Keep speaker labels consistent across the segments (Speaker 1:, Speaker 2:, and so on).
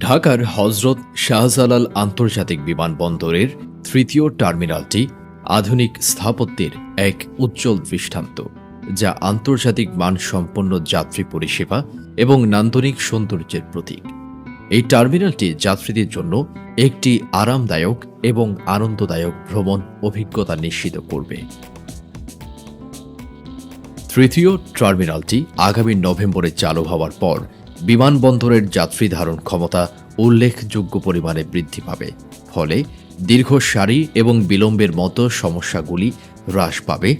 Speaker 1: ঢাকার হজরত শাহজালাল আন্তর্জাতিক বিমানবন্দরের তৃতীয় টার্মিনালটি আধুনিক স্থাপত্যের এক উজ্জ্বল দৃষ্টান্ত, যা আন্তর্জাতিক মানসম্পন্ন যাত্রী পরিষেবা এবং নান্দনিক সৌন্দর্যের প্রতীক। এই টার্মিনালটি যাত্রীদের জন্য একটি আরামদায়ক এবং আনন্দদায়ক ভ্রমণ অভিজ্ঞতা নিশ্চিত করবে। তৃতীয় টার্মিনালটি আগামী নভেম্বরে চালু হওয়ার পর বিমানবন্দরের যাত্রী ধারণ ক্ষমতা উল্লেখযোগ্য পরিমাণে বৃদ্ধি পাবে, ফলে দীর্ঘ সারি এবং বিলম্বের মতো সমস্যাগুলি হ্রাস পাবে,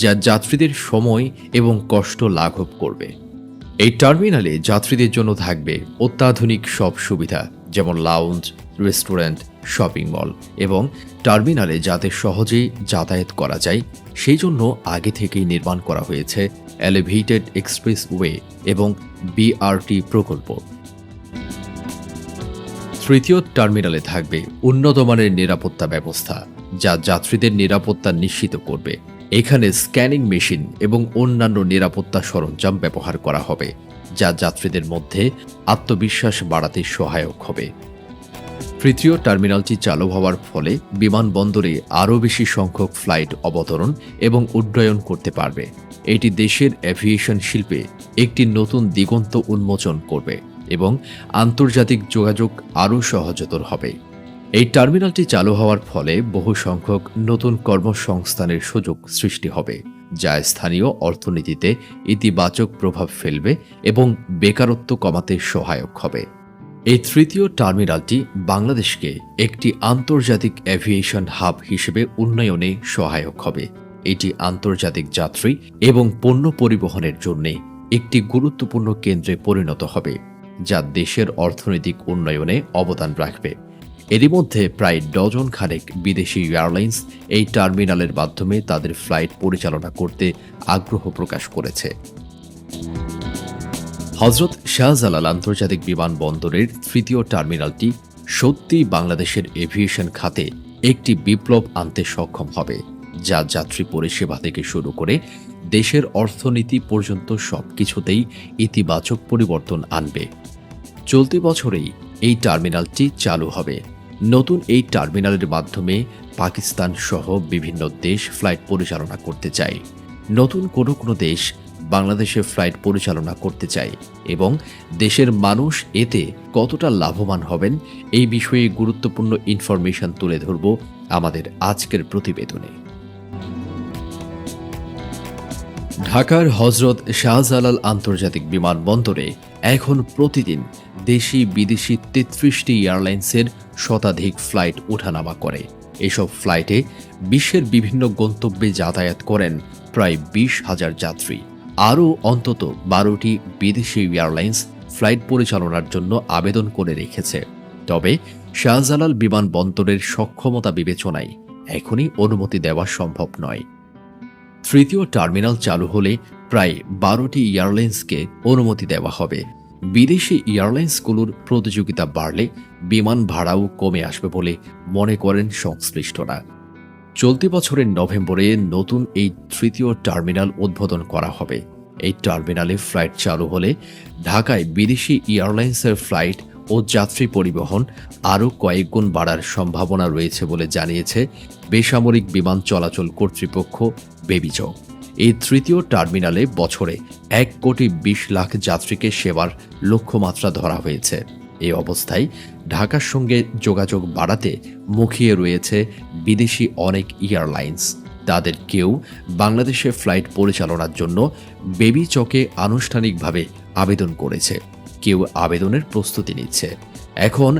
Speaker 1: যা যাত্রীদের সময় এবং কষ্ট লাঘব করবে। এই টার্মিনালে যাত্রীদের জন্য থাকবে অত্যাধুনিক সব সুবিধা, যেমন লাউঞ্জ, রেস্টুরেন্ট, শপিং মল এবং টার্মিনালে যাতে সহজেই যাতায়াত করা যায় সেই জন্য আগে থেকেই নির্মাণ করা হয়েছে এলিভেটেড এক্সপ্রেসওয়ে এবং বিআরটি প্রকল্প। তৃতীয় টার্মিনালে থাকবে উন্নতমানের নিরাপত্তা ব্যবস্থা, যা যাত্রীদের নিরাপত্তা নিশ্চিত করবে। এখানে স্ক্যানিং মেশিন এবং অন্যান্য নিরাপত্তা সরঞ্জাম ব্যবহার করা হবে, যা যাত্রীদের মধ্যে আত্মবিশ্বাস বাড়াতে সহায়ক হবে। তৃতীয় টার্মিনালটি চালু হওয়ার ফলে বিমানবন্দরে আরও বেশি সংখ্যক ফ্লাইট অবতরণ এবং উড্ডয়ন করতে পারবে। এটি দেশের এভিয়েশন শিল্পে একটি নতুন দিগন্ত উন্মোচন করবে এবং আন্তর্জাতিক যোগাযোগ আরও সহজতর হবে। এই টার্মিনালটি চালু হওয়ার ফলে বহু সংখ্যক নতুন কর্মসংস্থানের সুযোগ সৃষ্টি হবে, যা স্থানীয় অর্থনীতিতে ইতিবাচক প্রভাব ফেলবে এবং বেকারত্ব কমাতে সহায়ক হবে। এই তৃতীয় টার্মিনালটি বাংলাদেশকে একটি আন্তর্জাতিক এভিয়েশন হাব হিসেবে উন্নয়নে সহায়ক হবে। এটি আন্তর্জাতিক যাত্রী এবং পণ্য পরিবহনের জন্য একটি গুরুত্বপূর্ণ কেন্দ্রে পরিণত হবে, যা দেশের অর্থনৈতিক উন্নয়নে অবদান রাখবে। এরই মধ্যে প্রায় ডজন খানেক বিদেশি এয়ারলাইন্স এই টার্মিনালের মাধ্যমে তাদের ফ্লাইট পরিচালনা করতে আগ্রহ প্রকাশ করেছে। হজরত শাহজালাল আন্তর্জাতিক বিমানবন্দরের তৃতীয় টার্মিনালটি সত্যি বাংলাদেশের এভিয়েশন খাতে একটি বিপ্লব আনতে সক্ষম হবে, যা যাত্রী পরিষেবা থেকে শুরু করে দেশের অর্থনীতি পর্যন্ত সবকিছুতেই ইতিবাচক পরিবর্তন আনবে। চলতি বছরেই এই টার্মিনালটি চালু হবে। নতুন এই টার্মিনালের মাধ্যমে পাকিস্তান সহ বিভিন্ন দেশ ফ্লাইট পরিচালনা করতে চায়। নতুন কোনো দেশ বাংলাদেশে ফ্লাইট পরিচালনা করতে চায় এবং দেশের মানুষ এতে কতটা লাভবান হবেন এই বিষয়ে গুরুত্বপূর্ণ ইনফরমেশন তুলে ধরব আমাদের আজকের প্রতিবেদনে। ঢাকার হজরত শাহজালাল আন্তর্জাতিক বিমানবন্দরে এখন প্রতিদিন দেশি বিদেশি ৩৩টি এয়ারলাইন্সের শতাধিক ফ্লাইট ওঠানামা করে। এসব ফ্লাইটে বিশ্বের বিভিন্ন গন্তব্যে যাতায়াত করেন প্রায় ২০,০০০ যাত্রী। আরও অন্তত ১২টি বিদেশি এয়ারলাইন্স ফ্লাইট পরিচালনার জন্য আবেদন করে রেখেছে। তবে শাহজালাল বিমানবন্দরের সক্ষমতা বিবেচনায় এখনই অনুমতি দেওয়া সম্ভব নয়। তৃতীয় টার্মিনাল চালু হলে প্রায় ১২টি এয়ারলাইন্সকে অনুমতি দেওয়া হবে। বিদেশি এয়ারলাইন্সগুলোর প্রতিযোগিতা বাড়লে বিমান ভাড়াও কমে আসবে বলে মনে করেন সংশ্লিষ্টরা। চলতি বছরের নভেম্বরে নতুন এই তৃতীয় টার্মিনাল উদ্বোধন করা হবে। এই টার্মিনালে ফ্লাইট চালু হলে ঢাকায় বিদেশি এয়ারলাইন্সের ফ্লাইট ও যাত্রী পরিবহন আরও কয়েক গুণ বাড়ার সম্ভাবনা রয়েছে বলে জানিয়েছে বেসামরিক বিমান চলাচল কর্তৃপক্ষ বেবিজং। এই তৃতীয় টার্মিনালে বছরে ১,২০,০০,০০০ যাত্রীকে সেবার লক্ষ্যমাত্রা ধরা হয়েছে। এই অবস্থায় ঢাকার সঙ্গে যোগাযোগ বাড়াতে মুখিয়ে রয়েছে বিদেশি অনেক এয়ারলাইন্স। তাদের কেউ বাংলাদেশে ফ্লাইট পরিচালনার জন্য বেবিচকে আনুষ্ঠানিকভাবে আবেদন করেছে, কেউ আবেদনের প্রস্তুতি নিচ্ছে। এখন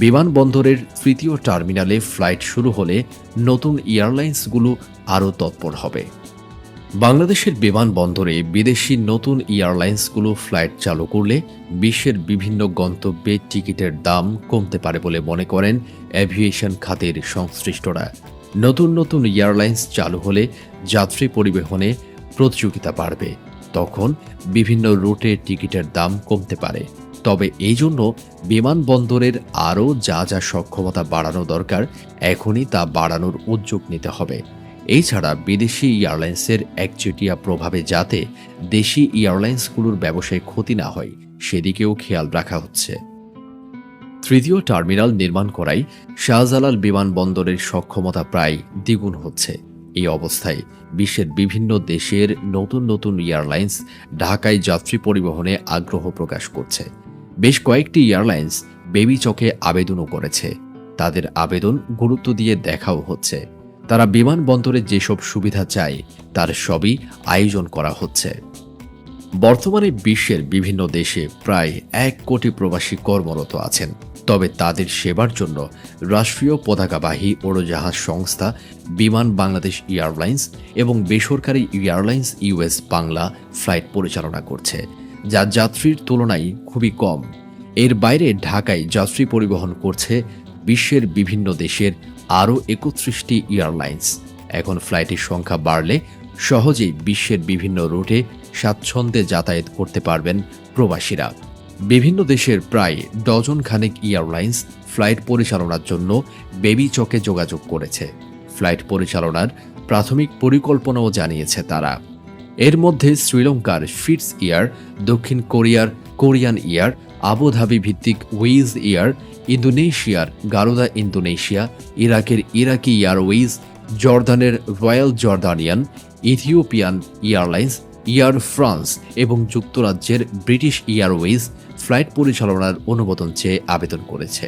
Speaker 1: বিমানবন্দরের তৃতীয় টার্মিনালে ফ্লাইট শুরু হলে নতুন এয়ারলাইন্সগুলো আরও তৎপর হবে। বাংলাদেশের বিমানবন্দরে বিদেশি নতুন এয়ারলাইন্সগুলো ফ্লাইট চালু করলে বিশ্বের বিভিন্ন গন্তব্যে টিকিটের দাম কমতে পারে বলে মনে করেন এভিয়েশন খাতের সংশ্লিষ্টরা। নতুন এয়ারলাইন্স চালু হলে যাত্রী পরিবহনে প্রতিযোগিতা বাড়বে, তখন বিভিন্ন রুটে টিকিটের দাম কমতে পারে। তবে এই জন্য বিমানবন্দরের আরও যা সক্ষমতা বাড়ানো দরকার এখনই তা বাড়ানোর উদ্যোগ নিতে হবে। এছাড়া বিদেশি এয়ারলাইন্সের একচেটিয়া প্রভাবে যাতে দেশি এয়ারলাইন্সগুলোর ব্যবসায় ক্ষতি না হয় সেদিকেও খেয়াল রাখা হচ্ছে। তৃতীয় টার্মিনাল নির্মাণ করায় শাহজালাল বিমানবন্দরের সক্ষমতা প্রায় দ্বিগুণ হচ্ছে। এই অবস্থায় বিশ্বের বিভিন্ন দেশের নতুন নতুন এয়ারলাইন্স ঢাকায় যাত্রী পরিবহনে আগ্রহ প্রকাশ করছে। বেশ কয়েকটি এয়ারলাইন্স বেবি চকে আবেদনও করেছে। তাদের আবেদন গুরুত্ব দিয়ে দেখাও হচ্ছে। তারা বিমানবন্দরে যেসব সুবিধা চায় তার সবই আয়োজন করা হচ্ছে। বর্তমানে বিশ্বের বিভিন্ন দেশে প্রায় 1 কোটি প্রবাসী কর্মরত আছেন। তবে তাদের সেবার জন্য রাষ্ট্রীয় পতাকাবাহী উড়োজাহাজ সংস্থা বিমান বাংলাদেশ এয়ারলাইন্স এবং বেসরকারি এয়ারলাইন্স ইউএস বাংলা ফ্লাইট পরিচালনা করছে, যা যাত্রীর তুলনায় খুবই কম। এর বাইরে ঢাকায় যাত্রী পরিবহন করছে বিশ্বের বিভিন্ন দেশের আরও 31টি এয়ারলাইন্স। এখন ফ্লাইটের সংখ্যা বাড়লে সহজেই বিশ্বের বিভিন্ন রুটে স্বাচ্ছন্দ্যে যাতায়াত করতে পারবেন প্রবাসীরা। বিভিন্ন দেশের প্রায় ডজন খানেক এয়ারলাইন্স ফ্লাইট পরিচালনার জন্য বেবি চকে যোগাযোগ করেছে। ফ্লাইট পরিচালনার প্রাথমিক পরিকল্পনাও জানিয়েছে তারা। এর মধ্যে শ্রীলঙ্কার ফিটস এয়ার, দক্ষিণ কোরিয়ার কোরিয়ান এয়ার, আবুধাবি ভিত্তিক ওয়েজ এয়ার, ইন্দোনেশিয়ার গারুদা ইন্দোনেশিয়া, ইরাকের ইরাকি এয়ারওয়েজ, জর্দানের Royal Jordanian, Ethiopian Airlines, Air France এবং যুক্তরাজ্যের ব্রিটিশ এয়ারওয়েজ ফ্লাইট পরিচালনার অনুমোদন চেয়ে আবেদন করেছে।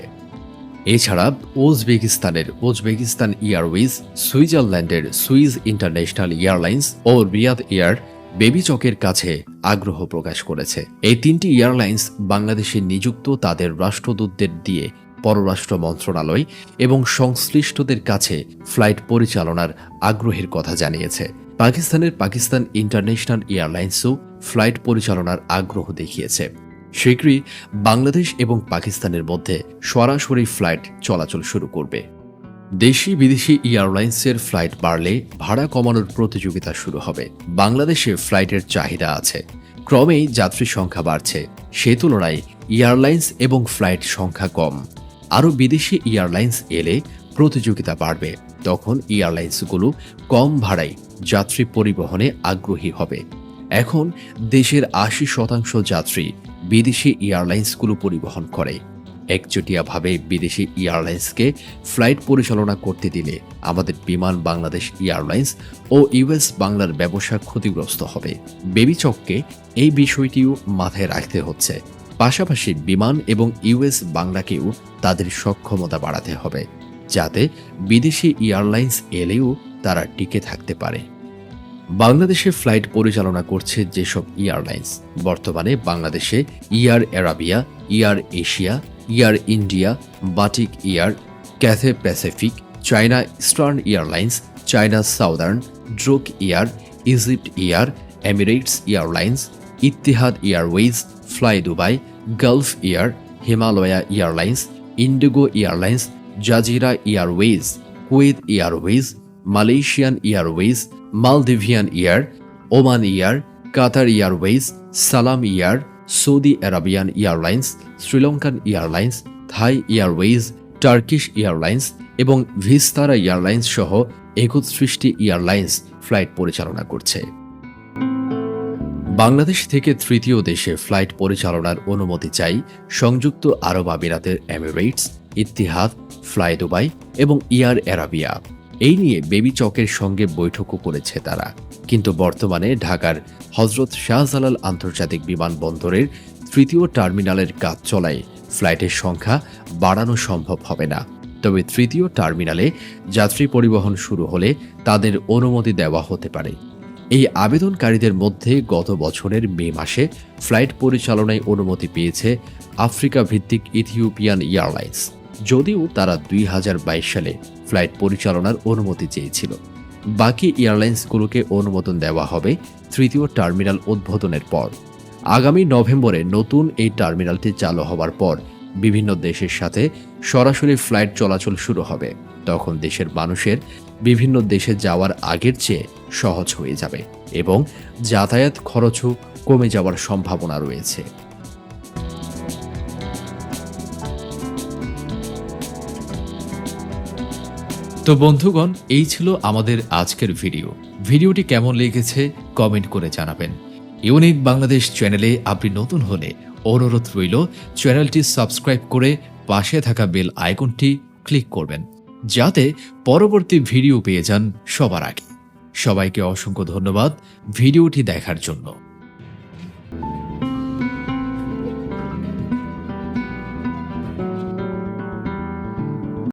Speaker 1: এছাড়া উজবেকিস্তানের উজবেকিস্তান এয়ারওয়েজ, সুইজারল্যান্ডের সুইজ ইন্টারন্যাশনাল এয়ারলাইন্স ও রিয়াদ এয়ার বেবি চকের কাছে আগ্রহ প্রকাশ করেছে। এই 3টি এয়ারলাইন্স বাংলাদেশে নিযুক্ত তাদের রাষ্ট্রদূতদের দিয়ে পররাষ্ট্র মন্ত্রণালয় এবং সংশ্লিষ্টদের কাছে ফ্লাইট পরিচালনার আগ্রহের কথা জানিয়েছে। পাকিস্তানের পাকিস্তান ইন্টারন্যাশনাল এয়ারলাইন্সও ফ্লাইট পরিচালনার আগ্রহ দেখিয়েছে। শীঘ্রই বাংলাদেশ এবং পাকিস্তানের মধ্যে সরাসরি ফ্লাইট চলাচল শুরু করবে। দেশি বিদেশি এয়ারলাইন্সের ফ্লাইট বাড়লে ভাড়া কমানোর প্রতিযোগিতা শুরু হবে। বাংলাদেশে ফ্লাইটের চাহিদা আছে, ক্রমেই যাত্রী সংখ্যা বাড়ছে। সে তুলনায় এয়ারলাইন্স এবং ফ্লাইট সংখ্যা কম। আরও বিদেশি এয়ারলাইন্স এলে প্রতিযোগিতা বাড়বে। তখন এয়ারলাইন্সগুলো কম ভাড়ায় যাত্রী পরিবহনে আগ্রহী হবে। এখন দেশের 80% যাত্রী বিদেশি এয়ারলাইন্সগুলো পরিবহন করে। একচেটিয়াভাবে বিদেশি এয়ারলাইন্সকে ফ্লাইট পরিচালনা করতে দিলে আমাদের বিমান বাংলাদেশ এয়ারলাইন্স ও ইউএস বাংলার ব্যবসা ক্ষতিগ্রস্ত হবে। বেবি চককে এই বিষয়টিও মাথায় রাখতে হচ্ছে। পাশাপাশি বিমান এবং ইউএস বাংলাকেও তাদের সক্ষমতা বাড়াতে হবে, যাতে বিদেশি এয়ারলাইন্স এলেও তারা টিকে থাকতে পারে। বাংলাদেশে ফ্লাইট পরিচালনা করছে যেসব এয়ারলাইন্স, বর্তমানে বাংলাদেশে Air Arabia, Air Asia, Air India, Batik Air, Cathay Pacific, China Eastern Airlines, China Southern, Druk Air, Egypt Air, Emirates Airlines, Etihad Airways, Fly Dubai, Gulf Air, Himalaya Airlines, IndiGo Airlines, Jazeera Airways, Kuwait Airways, Malaysian Airways, Maldivian Air, Oman Air, Qatar Airways, Salam Air, Saudi Arabian Airlines, Sri Lankan Airlines, Thai Airways, Turkish Airlines এবং Vistara airlines সহ 31টি airlines flight পরিচালনা করছে। বাংলাদেশ থেকে তৃতীয় দেশে flight পরিচালনার অনুমতি চাই সংযুক্ত আরব আমিরাতের এমিরেটস, ইত্তিহাদ, ফ্লাই দুবাই এবং এয়ার অ্যারাবিয়া। এই নিয়ে বেবি চকের সঙ্গে বৈঠকও করেছে তারা। কিন্তু বর্তমানে ঢাকার হজরত শাহজালাল আন্তর্জাতিক বিমানবন্দরের তৃতীয় টার্মিনালের কাজ চলায় ফ্লাইটের সংখ্যা বাড়ানো সম্ভব হবে না। তবে তৃতীয় টার্মিনালে যাত্রী পরিবহন শুরু হলে তাদের অনুমতি দেওয়া হতে পারে। এই আবেদনকারীদের মধ্যে গত বছরের মে মাসে ফ্লাইট পরিচালনায় অনুমতি পেয়েছে আফ্রিকা ভিত্তিক ইথিওপিয়ান এয়ারলাইন্স, যদিও তারা 2022 সালে ফ্লাইট পরিচালনার অনুমতি চেয়েছিল। বাকি এয়ারলাইন্সগুলোকে অনুমোদন দেওয়া হবে তৃতীয় টার্মিনাল উদ্বোধনের পর। আগামী নভেম্বরে নতুন এই টার্মিনালটি চালু হওয়ার পর বিভিন্ন দেশের সাথে সরাসরি ফ্লাইট চলাচল শুরু হবে। তখন দেশের মানুষের বিভিন্ন দেশে যাওয়ার আগের চেয়ে সহজ হয়ে যাবে এবং যাতায়াত খরচও কমে যাওয়ার সম্ভাবনা রয়েছে। তো বন্ধুগণ, এই ছিল আমাদের আজকের ভিডিওটি কেমন লেগেছে কমেন্ট করে জানাবেন। ইউনিক বাংলাদেশ চ্যানেলে আপনি নতুন হলে অনুরোধ রইল চ্যানেলটি সাবস্ক্রাইব করে পাশে থাকা বেল আইকনটি ক্লিক করবেন, যাতে পরবর্তী ভিডিও পেয়ে যান সবার আগে। সবাইকে অসংখ্য ধন্যবাদ ভিডিওটি দেখার জন্য।